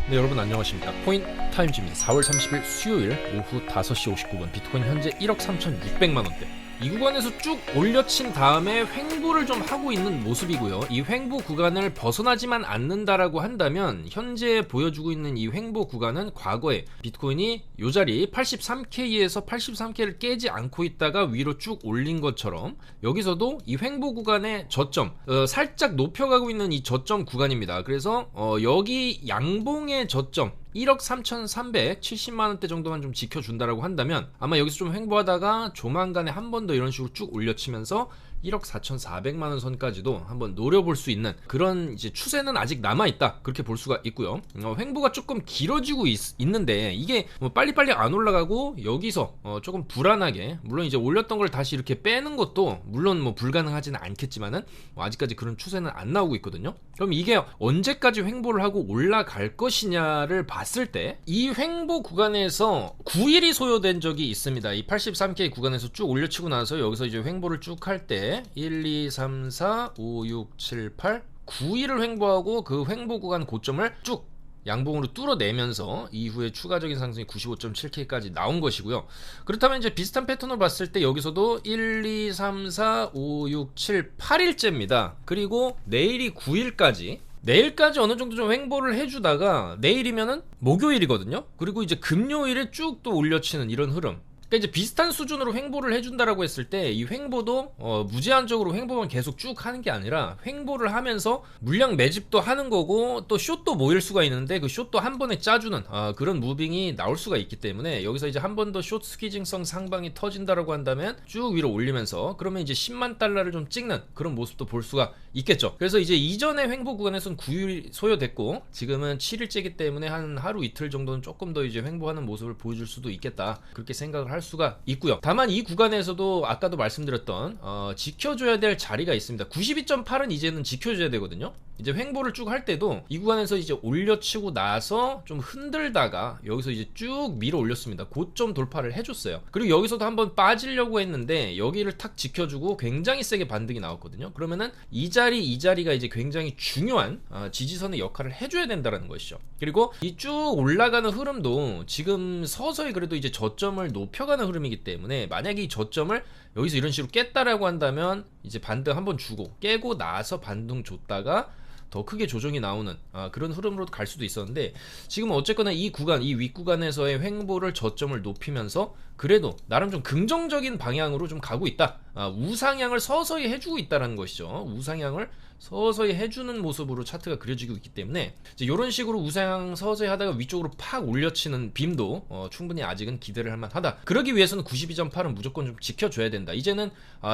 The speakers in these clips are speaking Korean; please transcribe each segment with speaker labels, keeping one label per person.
Speaker 1: 네, 여러분 안녕하십니까. 코인 타임즈입니다. 4월 30일 수요일 오후 5시 59분 비트코인 현재 1억 3,600만원대 이 구간에서 쭉 올려친 다음에 횡보를 좀 하고 있는 모습이고요. 이 횡보 구간을 벗어나지만 않는다라고 한다면 현재 보여주고 있는 이 횡보 구간은 과거에 비트코인이 이 자리 83K에서 83K를 깨지 않고 있다가 위로 쭉 올린 것처럼 여기서도 이 횡보 구간의 저점 살짝 높여가고 있는 이 저점 구간입니다. 그래서 여기 양봉의 저점 1억 3,370만원대 정도만 좀 지켜준다라고 한다면 아마 여기서 좀 횡보하다가 조만간에 한 번 더 이런 식으로 쭉 올려치면서 1억 4,400만원 선까지도 한번 노려볼 수 있는 그런 이제 추세는 아직 남아있다, 그렇게 볼 수가 있고요. 횡보가 조금 길어지고 있는데 이게 뭐 빨리빨리 안 올라가고 여기서 조금 불안하게, 물론 이제 올렸던 걸 다시 이렇게 빼는 것도 물론 뭐 불가능하지는 않겠지만은 아직까지 그런 추세는 안 나오고 있거든요. 그럼 이게 언제까지 횡보를 하고 올라갈 것이냐를 봤을 때 이 횡보 구간에서 9일이 소요된 적이 있습니다. 이 83K 구간에서 쭉 올려치고 나서 여기서 이제 횡보를 쭉 할 때 1, 2, 3, 4, 5, 6, 7, 8, 9일을 횡보하고 그 횡보 구간 고점을 쭉 양봉으로 뚫어내면서 이후에 추가적인 상승이 95.7K까지 나온 것이고요. 그렇다면 이제 비슷한 패턴을 봤을 때 여기서도 1, 2, 3, 4, 5, 6, 7, 8일째입니다. 그리고 내일이 9일까지, 내일까지 어느 정도 좀 횡보를 해주다가 내일이면은 목요일이거든요. 그리고 이제 금요일에 쭉 또 올려치는 이런 흐름. 그러니까 이제 비슷한 수준으로 횡보를 해준다라고 했을 때 이 횡보도 무제한적으로 횡보만 계속 쭉 하는 게 아니라 횡보를 하면서 물량 매집도 하는 거고 또 숏도 모일 수가 있는데 그 숏도 한 번에 짜주는 그런 무빙이 나올 수가 있기 때문에 여기서 이제 한 번 더 숏 스퀴징성 상방이 터진다라고 한다면 쭉 위로 올리면서 그러면 이제 10만 달러를 좀 찍는 그런 모습도 볼 수가 있겠죠. 그래서 이제 이전의 횡보 구간에서는 9일 소요됐고 지금은 7일째이기 때문에 한 하루 이틀 정도는 조금 더 이제 횡보하는 모습을 보여줄 수도 있겠다, 그렇게 생각을 할 수가 있고요. 다만 이 구간에서도 아까도 말씀드렸던 지켜줘야 될 자리가 있습니다. 92.8은 이제는 지켜줘야 되거든요. 이제 횡보를 쭉 할 때도 이 구간에서 이제 올려치고 나서 좀 흔들다가 여기서 이제 쭉 밀어 올렸습니다. 고점 돌파를 해줬어요. 그리고 여기서도 한번 빠지려고 했는데 여기를 탁 지켜주고 굉장히 세게 반등이 나왔거든요. 그러면은 이 자리가 이제 굉장히 중요한 지지선의 역할을 해줘야 된다는 것이죠. 그리고 이 쭉 올라가는 흐름도 지금 서서히 그래도 이제 저점을 높여가는 흐름이기 때문에 만약에 이 저점을 여기서 이런 식으로 깼다라고 한다면 이제 반등 한번 주고 깨고 나서 반등 줬다가 더 크게 조정이 나오는 그런 흐름으로 갈 수도 있었는데 지금은 어쨌거나 이 구간, 이 윗구간에서의 횡보를 저점을 높이면서 그래도 나름 좀 긍정적인 방향으로 좀 가고 있다. 우상향을 서서히 해주고 있다는 것이죠. 우상향을 서서히 해주는 모습으로 차트가 그려지고 있기 때문에 이제 이런 식으로 우상향 서서히 하다가 위쪽으로 팍 올려치는 빔도 충분히 아직은 기대를 할 만하다. 그러기 위해서는 92.8은 무조건 좀 지켜줘야 된다. 이제는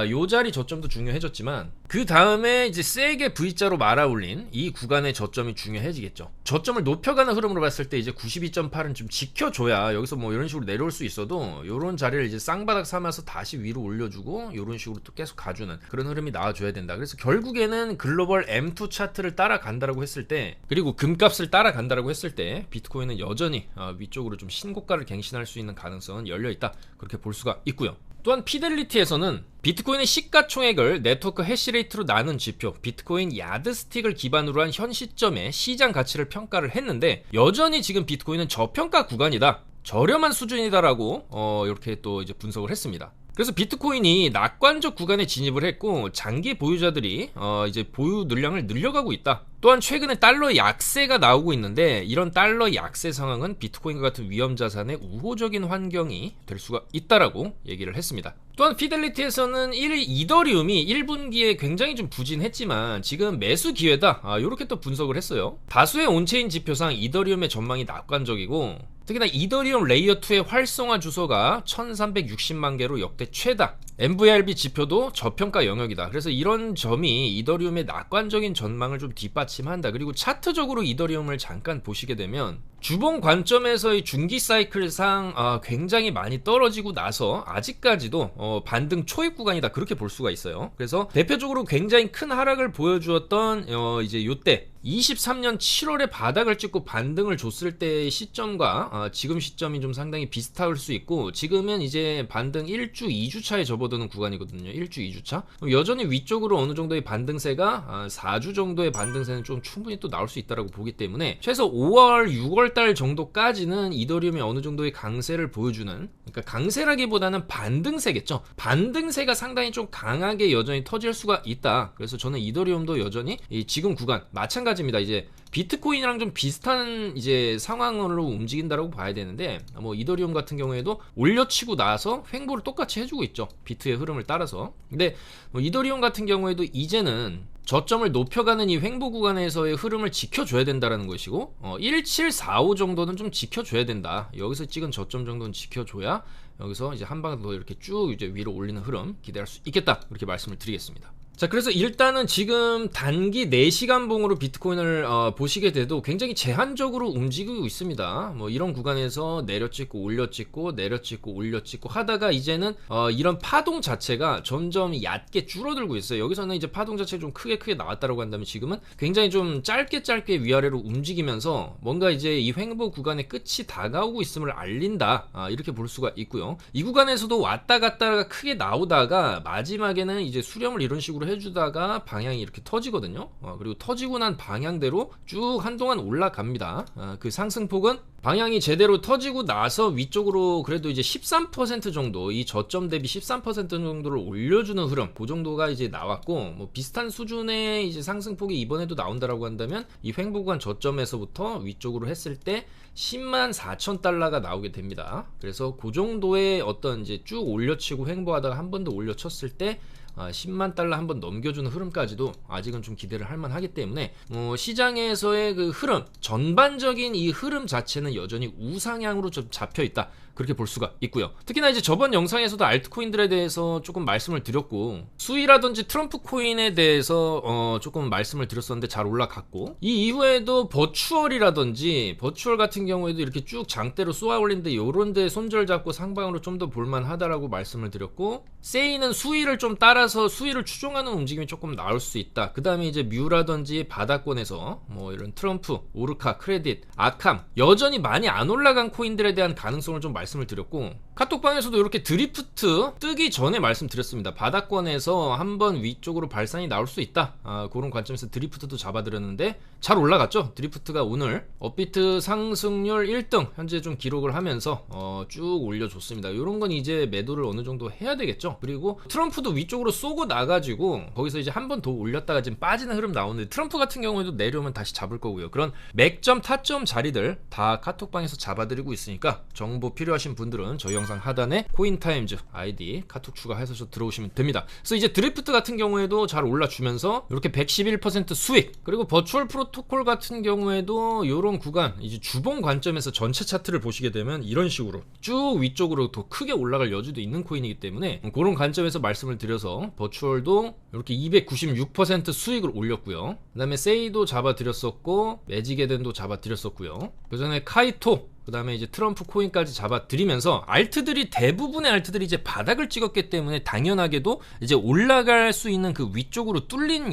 Speaker 1: 요 자리 저점도 중요해졌지만 그 다음에 이제 세게 V자로 말아올린 이 구간의 저점이 중요해지겠죠. 저점을 높여가는 흐름으로 봤을 때 이제 92.8은 좀 지켜줘야 여기서 뭐 이런 식으로 내려올 수 있어도 이런 자리를 이제 쌍바닥 삼아서 다시 위로 올려주고 이런 식으로 또 계속 가주는 그런 흐름이 나와줘야 된다. 그래서 결국에는 글로벌 M2 차트를 따라간다라고 했을 때, 그리고 금값을 따라간다라고 했을 때 비트코인은 여전히 위쪽으로 좀 신고가를 갱신할 수 있는 가능성은 열려있다, 그렇게 볼 수가 있고요. 또한 피델리티에서는 비트코인의 시가총액을 네트워크 해시레이트로 나눈 지표 비트코인 야드스틱을 기반으로 한 현 시점의 시장 가치를 평가를 했는데 여전히 지금 비트코인은 저평가 구간이다, 저렴한 수준이다라고 이렇게 또 이제 분석을 했습니다. 그래서 비트코인이 낙관적 구간에 진입을 했고 장기 보유자들이 이제 보유 물량을 늘려가고 있다. 또한 최근에 달러 약세가 나오고 있는데 이런 달러 약세 상황은 비트코인과 같은 위험 자산의 우호적인 환경이 될 수가 있다라고 얘기를 했습니다. 또한 피델리티에서는 이더리움이 1분기에 굉장히 좀 부진했지만 지금 매수 기회다, 이렇게 또 분석을 했어요. 다수의 온체인 지표상 이더리움의 전망이 낙관적이고 특히나 이더리움 레이어2의 활성화 주소가 1360만 개로 역대 최다, MVRB 지표도 저평가 영역이다. 그래서 이런 점이 이더리움의 낙관적인 전망을 좀 뒷받침한다. 그리고 차트적으로 이더리움을 잠깐 보시게 되면 주봉 관점에서의 중기 사이클상 굉장히 많이 떨어지고 나서 아직까지도 반등 초입 구간이다, 그렇게 볼 수가 있어요. 그래서 대표적으로 굉장히 큰 하락을 보여주었던 이제 요때 23년 7월에 바닥을 찍고 반등을 줬을 때의 시점과 지금 시점이 좀 상당히 비슷할 수 있고, 지금은 이제 반등 1주, 2주 차에 접어드는 구간이거든요. 1주, 2주 차. 여전히 위쪽으로 어느 정도의 반등세가 4주 정도의 반등세는 좀 충분히 또 나올 수 있다고 보기 때문에 최소 5월, 6월 달 정도까지는 이더리움이 어느 정도의 강세를 보여주는, 그러니까 강세라기보다는 반등세겠죠. 반등세가 상당히 좀 강하게 여전히 터질 수가 있다. 그래서 저는 이더리움도 여전히 지금 구간 마찬가지입니다. 이제 비트코인이랑 좀 비슷한 이제 상황으로 움직인다라고 봐야 되는데, 뭐 이더리움 같은 경우에도 올려치고 나서 횡보를 똑같이 해주고 있죠. 비트의 흐름을 따라서. 근데 뭐 이더리움 같은 경우에도 이제는 저점을 높여가는 이 횡보 구간에서의 흐름을 지켜줘야 된다라는 것이고, 1745 정도는 좀 지켜줘야 된다. 여기서 찍은 저점 정도는 지켜줘야 여기서 이제 한 방 더 이렇게 쭉 이제 위로 올리는 흐름 기대할 수 있겠다. 이렇게 말씀을 드리겠습니다. 자, 그래서 일단은 지금 단기 4시간 봉으로 비트코인을 보시게 돼도 굉장히 제한적으로 움직이고 있습니다. 뭐 이런 구간에서 내려찍고 올려찍고 내려찍고 올려찍고 하다가 이제는 이런 파동 자체가 점점 얕게 줄어들고 있어요. 여기서는 이제 파동 자체가 좀 크게 나왔다고 한다면 지금은 굉장히 좀 짧게 위아래로 움직이면서 뭔가 이제 이 횡보 구간의 끝이 다가오고 있음을 알린다. 이렇게 볼 수가 있고요. 이 구간에서도 왔다 갔다가 크게 나오다가 마지막에는 이제 수렴을 이런 식으로 해주다가 방향이 이렇게 터지거든요. 그리고 터지고 난 방향대로 쭉 한동안 올라갑니다. 그 상승폭은 방향이 제대로 터지고 나서 위쪽으로 그래도 이제 13% 정도, 이 저점 대비 13% 정도를 올려주는 흐름, 그 정도가 이제 나왔고, 뭐 비슷한 수준의 이제 상승폭이 이번에도 나온다라고 한다면 이 횡보 구간 저점에서부터 위쪽으로 했을 때 10만 4천 달러가 나오게 됩니다. 그래서 그 정도의 어떤 이제 쭉 올려치고 횡보하다가 한 번 더 올려쳤을 때 10만 달러 한번 넘겨주는 흐름까지도 아직은 좀 기대를 할 만하기 때문에 시장에서의 그 흐름, 전반적인 이 흐름 자체는 여전히 우상향으로 좀 잡혀 있다. 그렇게 볼 수가 있고요. 특히나 이제 저번 영상에서도 알트코인들에 대해서 조금 말씀을 드렸고, 수이라든지 트럼프 코인에 대해서 조금 말씀을 드렸었는데 잘 올라갔고, 이 이후에도 버추얼이라든지 버추얼 같은 경우에도 이렇게 쭉 장대로 쏘아 올린데 요런 데 손절 잡고 상방으로 좀 더 볼만하다라고 말씀을 드렸고, 세이는 수위를 좀 따라서 수위를 추종하는 움직임이 조금 나올 수 있다. 그 다음에 이제 뮤라든지 바닥권에서 뭐 이런 트럼프, 오르카, 크레딧, 아캄 여전히 많이 안 올라간 코인들에 대한 가능성을 좀 말씀을 드렸고, 카톡방에서도 이렇게 드리프트 뜨기 전에 말씀드렸습니다. 바닥권에서 한번 위쪽으로 발산이 나올 수 있다. 그런 관점에서 드리프트도 잡아드렸는데 잘 올라갔죠. 드리프트가 오늘 업비트 상승률 1등 현재 좀 기록을 하면서 쭉 올려줬습니다. 이런 건 이제 매도를 어느 정도 해야 되겠죠. 그리고 트럼프도 위쪽으로 쏘고 나가지고 거기서 이제 한 번 더 올렸다가 지금 빠지는 흐름 나오는데, 트럼프 같은 경우에도 내려오면 다시 잡을 거고요. 그런 맥점, 타점 자리들 다 카톡방에서 잡아드리고 있으니까 정보 필요하신 분들은 저희 영상 하단에 코인타임즈 아이디 카톡 추가해서 들어오시면 됩니다. 그래서 이제 드리프트 같은 경우에도 잘 올라주면서 이렇게 111% 수익, 그리고 버추얼 프로토콜 같은 경우에도 이런 구간 이제 주봉 관점에서 전체 차트를 보시게 되면 이런 식으로 쭉 위쪽으로 더 크게 올라갈 여지도 있는 코인이기 때문에 그런 관점에서 말씀을 드려서 버추얼도 이렇게 296% 수익을 올렸고요. 그 다음에 세이도 잡아드렸었고, 매직에덴도 잡아드렸었고요. 그 전에 카이토, 그 다음에 이제 트럼프 코인까지 잡아드리면서 알트들이, 대부분의 알트들이 이제 바닥을 찍었기 때문에 당연하게도 이제 올라갈 수 있는 그 위쪽으로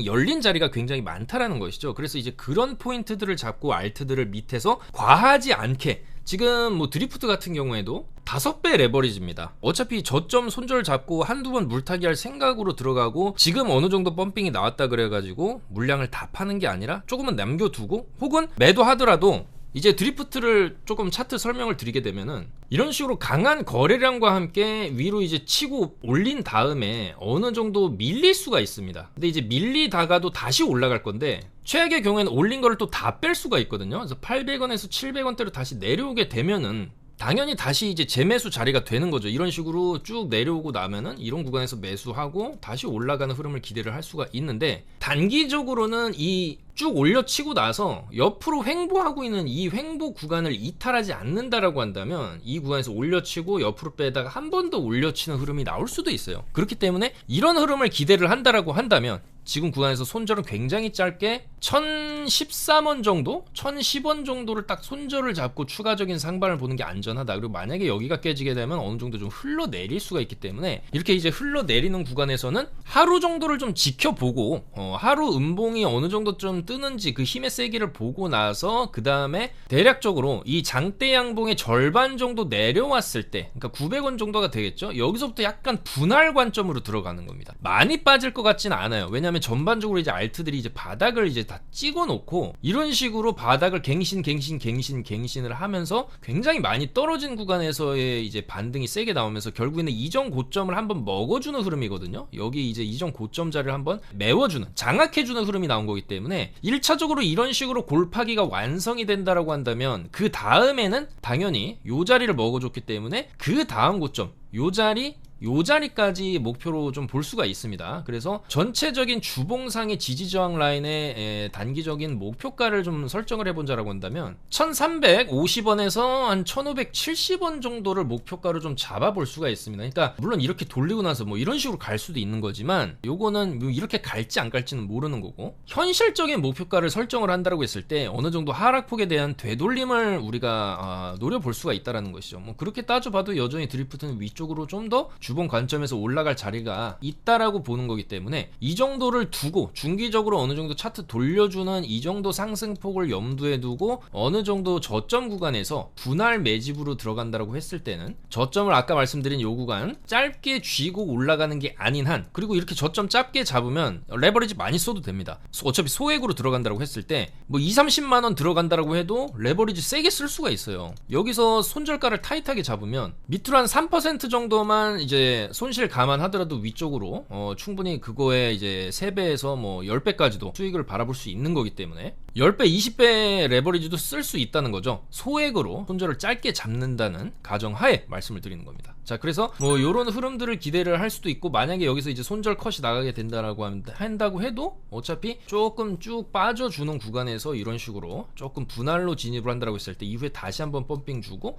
Speaker 1: 열린 자리가 굉장히 많다라는 것이죠. 그래서 이제 그런 포인트들을 잡고 알트들을 밑에서 과하지 않게, 지금 뭐 드리프트 같은 경우에도 5배 레버리지입니다. 어차피 저점 손절 잡고 한두 번 물타기 할 생각으로 들어가고, 지금 어느 정도 펌핑이 나왔다 그래가지고 물량을 다 파는 게 아니라 조금은 남겨두고, 혹은 매도하더라도 이제 드리프트를 조금 차트 설명을 드리게 되면은 이런 식으로 강한 거래량과 함께 위로 이제 치고 올린 다음에 어느 정도 밀릴 수가 있습니다. 근데 이제 밀리다가도 다시 올라갈 건데, 최악의 경우에는 올린 거를 또 다 뺄 수가 있거든요. 그래서 800원에서 700원대로 다시 내려오게 되면은 당연히 다시 이제 재매수 자리가 되는 거죠. 이런 식으로 쭉 내려오고 나면은 이런 구간에서 매수하고 다시 올라가는 흐름을 기대를 할 수가 있는데, 단기적으로는 이 쭉 올려치고 나서 옆으로 횡보하고 있는 이 횡보 구간을 이탈하지 않는다라고 한다면 이 구간에서 올려치고 옆으로 빼다가 한 번 더 올려치는 흐름이 나올 수도 있어요. 그렇기 때문에 이런 흐름을 기대를 한다라고 한다면 지금 구간에서 손절은 굉장히 짧게 1013원 정도? 1010원 정도를 딱 손절을 잡고 추가적인 상반을 보는 게 안전하다. 그리고 만약에 여기가 깨지게 되면 어느 정도 좀 흘러내릴 수가 있기 때문에 이렇게 이제 흘러내리는 구간에서는 하루 정도를 좀 지켜보고 하루 음봉이 어느 정도 좀 뜨는지 그 힘의 세기를 보고 나서 그 다음에 대략적으로 이 장대 양봉의 절반 정도 내려왔을 때, 그러니까 900원 정도가 되겠죠. 여기서부터 약간 분할 관점으로 들어가는 겁니다. 많이 빠질 것 같지는 않아요. 왜냐하면 전반적으로 이제 알트들이 이제 바닥을 이제 다 찍어 놓고 이런 식으로 바닥을 갱신을 하면서 굉장히 많이 떨어진 구간에서의 이제 반등이 세게 나오면서 결국에는 이전 고점을 한번 먹어주는 흐름이거든요. 여기 이제 이전 고점 자리를 한번 메워주는, 장악해주는 흐름이 나온 거기 때문에 1차적으로 이런 식으로 골파기가 완성이 된다라고 한다면 그 다음에는 당연히 요 자리를 먹어줬기 때문에 그 다음 고점 요 자리까지 목표로 좀 볼 수가 있습니다. 그래서 전체적인 주봉상의 지지저항 라인의 단기적인 목표가를 좀 설정을 해본자라고 한다면 1350원에서 한 1570원 정도를 목표가로 좀 잡아볼 수가 있습니다. 그러니까 물론 이렇게 돌리고 나서 뭐 이런 식으로 갈 수도 있는 거지만 요거는 뭐 이렇게 갈지 안 갈지는 모르는 거고, 현실적인 목표가를 설정을 한다고 했을 때 어느 정도 하락폭에 대한 되돌림을 우리가 노려볼 수가 있다는 것이죠. 뭐 그렇게 따져봐도 여전히 드리프트는 위쪽으로 좀 더 주봉 관점에서 올라갈 자리가 있다라고 보는 거기 때문에 이 정도를 두고 중기적으로 어느 정도 차트 돌려주는 이 정도 상승폭을 염두에 두고 어느 정도 저점 구간에서 분할 매집으로 들어간다라고 했을 때는 저점을 아까 말씀드린 요 구간 짧게 쥐고 올라가는 게 아닌 한, 그리고 이렇게 저점 짧게 잡으면 레버리지 많이 써도 됩니다. 어차피 소액으로 들어간다라고 했을 때 뭐 2-30만원 들어간다라고 해도 레버리지 세게 쓸 수가 있어요. 여기서 손절가를 타이트하게 잡으면 밑으로 한 3% 정도만 이제 손실 감안하더라도 위쪽으로 충분히 그거에 이제 3배에서 뭐 10배까지도 수익을 바라볼 수 있는 거기 때문에 10배, 20배 레버리지도 쓸 수 있다는 거죠. 소액으로 손절을 짧게 잡는다는 가정하에 말씀을 드리는 겁니다. 자, 그래서 뭐 요런 흐름들을 기대를 할 수도 있고, 만약에 여기서 이제 손절 컷이 나가게 된다라고 한다고 해도 어차피 조금 쭉 빠져주는 구간에서 이런 식으로 조금 분할로 진입을 한다라고 했을 때 이후에 다시 한번 펌핑 주고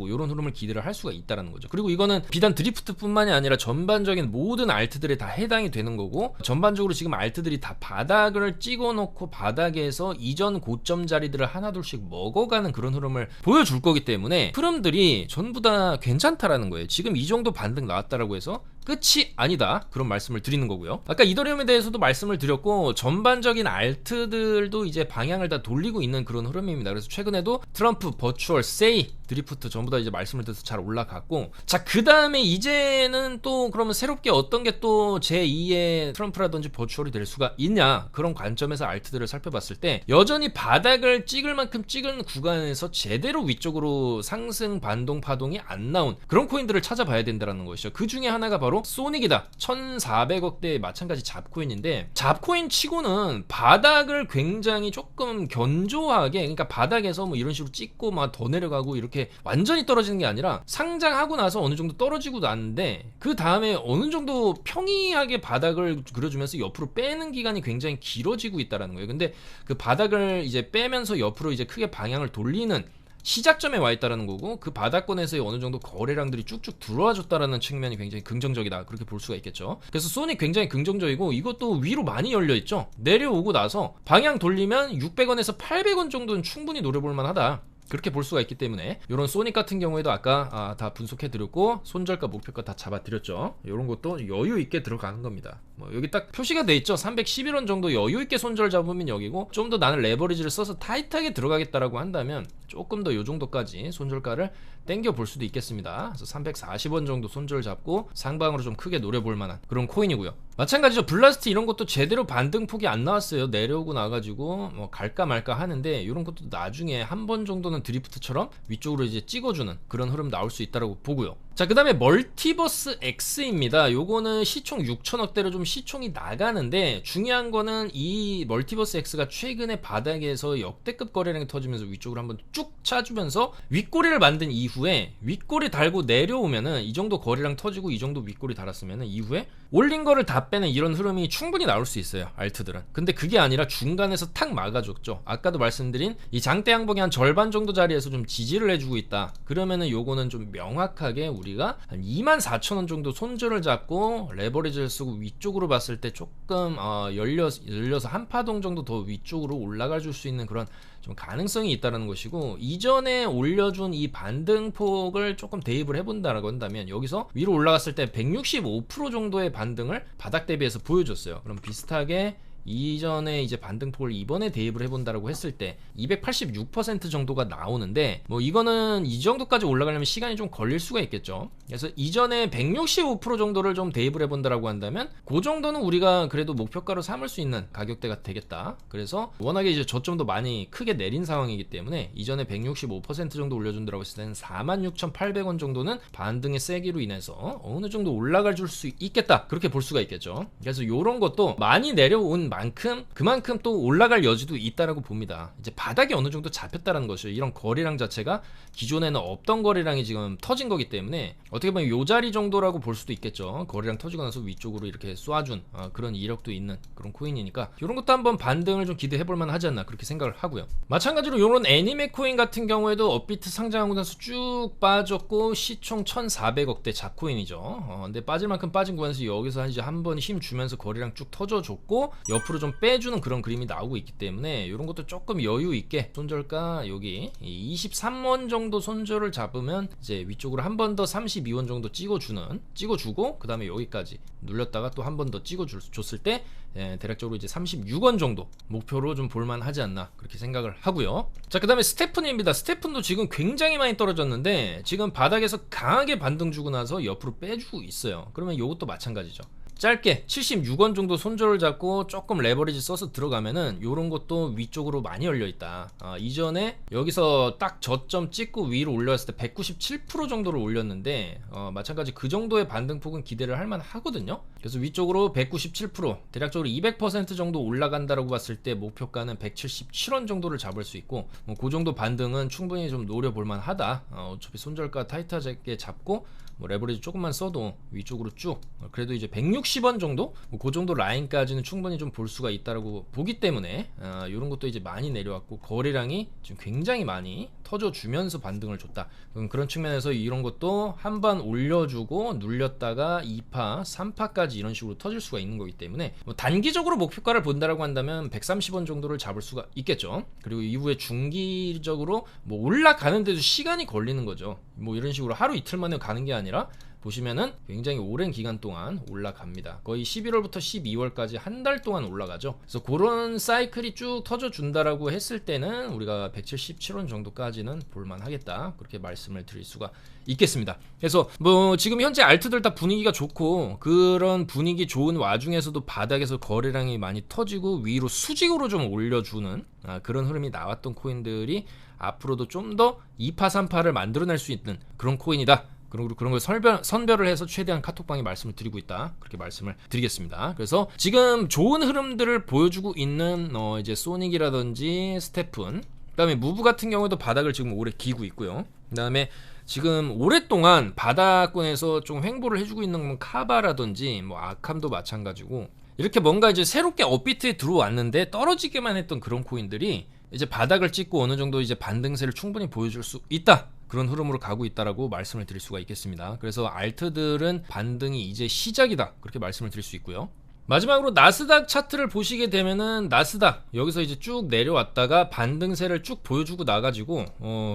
Speaker 1: 이런 흐름을 기대를 할 수가 있다는 거죠. 그리고 이거는 비단 드리프트뿐만이 아니라 전반적인 모든 알트들에 다 해당이 되는 거고, 전반적으로 지금 알트들이 다 바닥을 찍어놓고 바닥에서 이전 고점 자리들을 하나둘씩 먹어가는 그런 흐름을 보여줄 거기 때문에 흐름들이 전부 다 괜찮다라는 거예요. 지금 이 정도 반등 나왔다라고 해서 끝이 아니다, 그런 말씀을 드리는 거고요. 아까 이더리움에 대해서도 말씀을 드렸고, 전반적인 알트들도 이제 방향을 다 돌리고 있는 그런 흐름입니다. 그래서 최근에도 트럼프, 버추얼, 세이, 드리프트 전부 다 이제 말씀을 드려서 잘 올라갔고, 자, 그 다음에 이제는 또 그러면 새롭게 어떤 게 또 제2의 트럼프라든지 버추얼이 될 수가 있냐, 그런 관점에서 알트들을 살펴봤을 때 여전히 바닥을 찍을 만큼 찍은 구간에서 제대로 위쪽으로 상승 반동 파동이 안 나온 그런 코인들을 찾아봐야 된다는 것이죠. 그 중에 하나가 바로 소닉이다. 1400억대의 마찬가지 잡코인인데, 잡코인 치고는 바닥을 굉장히 조금 견조하게, 그러니까 바닥에서 뭐 이런 식으로 찍고 막 더 내려가고 이렇게 완전히 떨어지는 게 아니라 상장하고 나서 어느 정도 떨어지고 나는데 그 다음에 어느 정도 평이하게 바닥을 그려주면서 옆으로 빼는 기간이 굉장히 길어지고 있다는 거예요. 근데 그 바닥을 이제 빼면서 옆으로 이제 크게 방향을 돌리는 시작점에 와 있다라는 거고, 그 바닥권에서의 어느 정도 거래량들이 쭉쭉 들어와 줬다라는 측면이 굉장히 긍정적이다, 그렇게 볼 수가 있겠죠. 그래서 소닉 굉장히 긍정적이고, 이것도 위로 많이 열려 있죠. 내려오고 나서 방향 돌리면 600원에서 800원 정도는 충분히 노려볼 만하다, 그렇게 볼 수가 있기 때문에 이런 소닉 같은 경우에도 아까 다 분석해드렸고 손절가 목표가 다 잡아드렸죠. 이런 것도 여유 있게 들어가는 겁니다. 뭐 여기 딱 표시가 돼 있죠. 311원 정도 여유 있게 손절 잡으면 여기고, 좀 더 나는 레버리지를 써서 타이트하게 들어가겠다라고 한다면 조금 더 요 정도까지 손절가를 땡겨 볼 수도 있겠습니다. 그래서 340원 정도 손절 잡고 상방으로 좀 크게 노려볼 만한 그런 코인이고요. 마찬가지죠. 블라스트 이런 것도 제대로 반등폭이 안 나왔어요. 내려오고 나가지고 뭐 갈까 말까 하는데, 이런 것도 나중에 한 번 정도는 드리프트처럼 위쪽으로 이제 찍어주는 그런 흐름 나올 수 있다고 보고요. 자, 그 다음에 멀티버스 X입니다. 요거는 시총 6천억대로 좀 시총이 나가는데, 중요한 거는 이 멀티버스 X가 최근에 바닥에서 역대급 거래량이 터지면서 위쪽으로 한번 쭉 차주면서 윗꼬리를 만든 이후에 윗꼬리 달고 내려오면은 이 정도 거래량 터지고 이 정도 윗꼬리 달았으면은 이후에 올린 거를 다 빼는 이런 흐름이 충분히 나올 수 있어요, 알트들은. 근데 그게 아니라 중간에서 탁 막아줬죠. 아까도 말씀드린 이 장대 양봉이 한 절반 정도 자리에서 좀 지지를 해주고 있다, 그러면은 요거는 좀 명확하게 우리가 한 24,000원 정도 손절을 잡고 레버리지를 쓰고 위쪽으로 봤을 때 조금 열려서 한 파동 정도 더 위쪽으로 올라가 줄 수 있는 그런 좀 가능성이 있다는 것이고, 이전에 올려준 이 반등폭을 조금 대입을 해본다라고 한다면 여기서 위로 올라갔을 때 165% 정도의 반등을 바닥 대비해서 보여줬어요. 그럼 비슷하게 이전에 이제 반등폭을 이번에 대입을 해본다라고 했을 때 286% 정도가 나오는데, 뭐 이거는 이 정도까지 올라가려면 시간이 좀 걸릴 수가 있겠죠. 그래서 이전에 165% 정도를 좀 대입을 해본다라고 한다면 그 정도는 우리가 그래도 목표가로 삼을 수 있는 가격대가 되겠다. 그래서 워낙에 이제 저점도 많이 크게 내린 상황이기 때문에 이전에 165% 정도 올려준다라고 했을 때는 46,800원 정도는 반등의 세기로 인해서 어느 정도 올라갈 줄 수 있겠다, 그렇게 볼 수가 있겠죠. 그래서 이런 것도 많이 내려온 만큼 그만큼 또 올라갈 여지도 있다라고 봅니다. 이제 바닥이 어느 정도 잡혔다는 것이죠. 이런 거래량 자체가 기존에는 없던 거래량이 지금 터진 거기 때문에 어떻게 보면 요 자리 정도라고 볼 수도 있겠죠. 거래량 터지고 나서 위쪽으로 이렇게 쏴준 그런 이력도 있는 그런 코인이니까 이런 것도 한번 반등을 좀 기대해 볼 만하지 않나, 그렇게 생각을 하고요. 마찬가지로 이런 애니메 코인 같은 경우에도 업비트 상장하고 나서 쭉 빠졌고 시총 1,400억대 자코인이죠. 근데 빠질 만큼 빠진 구간에서 여기서 이제 한번 힘 주면서 거래량 쭉 터져줬고 옆으로 좀 빼주는 그런 그림이 나오고 있기 때문에 이런 것도 조금 여유 있게 손절가 여기 23원 정도 손절을 잡으면 이제 위쪽으로 한 번 더 32원 정도 찍어주고 그 다음에 여기까지 눌렸다가 또 한 번 더 찍어줬을 때 대략적으로 이제 36원 정도 목표로 좀 볼만하지 않나, 그렇게 생각을 하고요. 자, 그 다음에 스테픈입니다. 스테픈도 지금 굉장히 많이 떨어졌는데 지금 바닥에서 강하게 반등 주고 나서 옆으로 빼주고 있어요. 그러면 이것도 마찬가지죠. 짧게 76원 정도 손절을 잡고 조금 레버리지 써서 들어가면은 요런 것도 위쪽으로 많이 열려있다. 이전에 여기서 딱 저점 찍고 위로 올렸을 때 197% 정도를 올렸는데 마찬가지 그 정도의 반등폭은 기대를 할 만하거든요. 그래서 위쪽으로 197% 대략적으로 200% 정도 올라간다라고 봤을 때 목표가는 177원 정도를 잡을 수 있고, 뭐 그 정도 반등은 충분히 좀 노려볼 만하다. 어차피 손절가 타이트하게 잡고 뭐 레버리지 조금만 써도 위쪽으로 쭉 그래도 이제 160원 정도 그 정도 라인까지는 충분히 좀 볼 수가 있다라고 보기 때문에 이런 것도 이제 많이 내려왔고 거래량이 지금 굉장히 많이 터져주면서 반등을 줬다. 그런 측면에서 이런 것도 한 번 올려주고 눌렸다가 2파 3파까지 이런 식으로 터질 수가 있는 거기 때문에 뭐 단기적으로 목표가를 본다라고 한다면 130원 정도를 잡을 수가 있겠죠. 그리고 이후에 중기적으로 뭐 올라가는데도 시간이 걸리는 거죠. 뭐 이런 식으로 하루 이틀 만에 가는 게 아니라 보시면은 굉장히 오랜 기간 동안 올라갑니다. 거의 11월부터 12월까지 한 달 동안 올라가죠. 그래서 그런 사이클이 쭉 터져준다라고 했을 때는 우리가 177원 정도까지는 볼만하겠다, 그렇게 말씀을 드릴 수가 있겠습니다. 그래서 뭐 지금 현재 알트들 다 분위기가 좋고 그런 분위기 좋은 와중에서도 바닥에서 거래량이 많이 터지고 위로 수직으로 좀 올려주는 그런 흐름이 나왔던 코인들이 앞으로도 좀 더 2파 3파를 만들어낼 수 있는 그런 코인이다. 그리고 그런 걸 선별을 해서 최대한 카톡방에 말씀을 드리고 있다, 그렇게 말씀을 드리겠습니다. 그래서 지금 좋은 흐름들을 보여주고 있는 이제 소닉이라든지 스테픈, 그다음에 무브 같은 경우도 바닥을 지금 오래 기고 있고요. 그다음에 지금 오랫동안 바닥권에서 좀 횡보를 해주고 있는 건 카바라든지 뭐 아캄도 마찬가지고, 이렇게 뭔가 이제 새롭게 업비트에 들어왔는데 떨어지게만 했던 그런 코인들이 이제 바닥을 찍고 어느 정도 이제 반등세를 충분히 보여줄 수 있다, 그런 흐름으로 가고 있다라고 말씀을 드릴 수가 있겠습니다. 그래서 알트들은 반등이 이제 시작이다, 그렇게 말씀을 드릴 수 있고요. 마지막으로 나스닥 차트를 보시게 되면은 나스닥 여기서 이제 쭉 내려왔다가 반등세를 쭉 보여주고 나가지고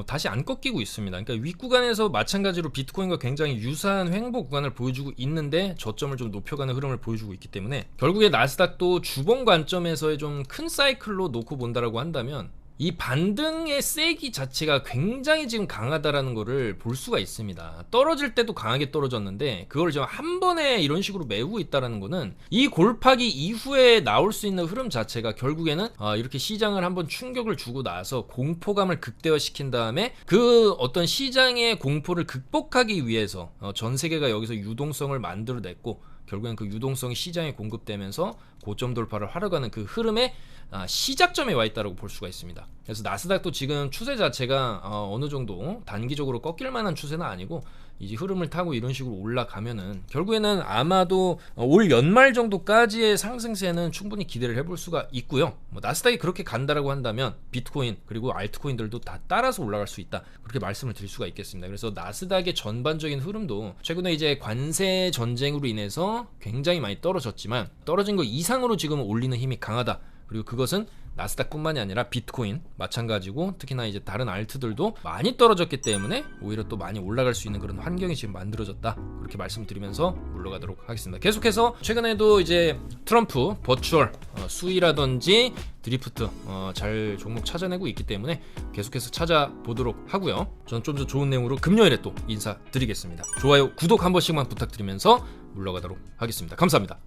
Speaker 1: 다시 안 꺾이고 있습니다. 그러니까 윗구간에서 마찬가지로 비트코인과 굉장히 유사한 횡보 구간을 보여주고 있는데 저점을 좀 높여가는 흐름을 보여주고 있기 때문에 결국에 나스닥도 주봉 관점에서의 좀 큰 사이클로 놓고 본다라고 한다면 이 반등의 세기 자체가 굉장히 지금 강하다라는 거를 볼 수가 있습니다. 떨어질 때도 강하게 떨어졌는데 그걸 지금 한 번에 이런 식으로 메우고 있다라는 거는 이 골파기 이후에 나올 수 있는 흐름 자체가 결국에는 이렇게 시장을 한번 충격을 주고 나서 공포감을 극대화시킨 다음에 그 어떤 시장의 공포를 극복하기 위해서 전 세계가 여기서 유동성을 만들어냈고 결국엔 그 유동성이 시장에 공급되면서 고점 돌파를 하러 가는 그 흐름에 시작점에 와 있다고 볼 수가 있습니다. 그래서 나스닥도 지금 추세 자체가 어느 정도 단기적으로 꺾일 만한 추세는 아니고 이제 흐름을 타고 이런 식으로 올라가면은 결국에는 아마도 올 연말 정도까지의 상승세는 충분히 기대를 해볼 수가 있고요. 뭐 나스닥이 그렇게 간다라고 한다면 비트코인 그리고 알트코인들도 다 따라서 올라갈 수 있다, 그렇게 말씀을 드릴 수가 있겠습니다. 그래서 나스닥의 전반적인 흐름도 최근에 이제 관세 전쟁으로 인해서 굉장히 많이 떨어졌지만 떨어진 거 이상으로 지금 올리는 힘이 강하다. 그리고 그것은 나스닥뿐만이 아니라 비트코인 마찬가지고, 특히나 이제 다른 알트들도 많이 떨어졌기 때문에 오히려 또 많이 올라갈 수 있는 그런 환경이 지금 만들어졌다, 그렇게 말씀드리면서 물러가도록 하겠습니다. 계속해서 최근에도 이제 트럼프 버추얼 수위라든지 드리프트 잘 종목 찾아내고 있기 때문에 계속해서 찾아보도록 하고요. 저는 좀 더 좋은 내용으로 금요일에 또 인사드리겠습니다. 좋아요, 구독 한 번씩만 부탁드리면서 물러가도록 하겠습니다. 감사합니다.